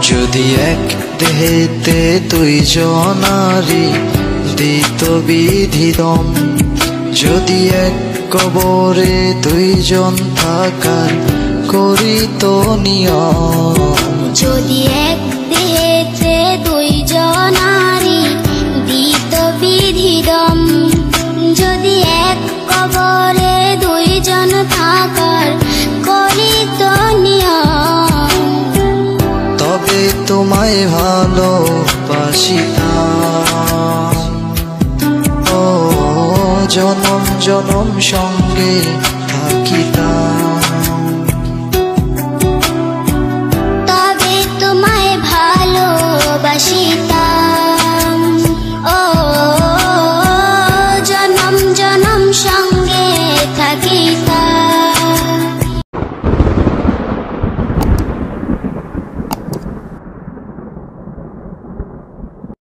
যদি এক দেহেতে দুইজনারি দিত বিধিদম, যদি এক কবরে দুইজন থাকার করিত নিয়ম, যদি এক দেহেতে দুইজনারি দিত বিধিদম, যদি এক কবরে দুইজন থাকার করিত নিয়ম, তবে তোমায় ভালোবাসিতাম, ও জনম জনম সঙ্গে থাকিতাম।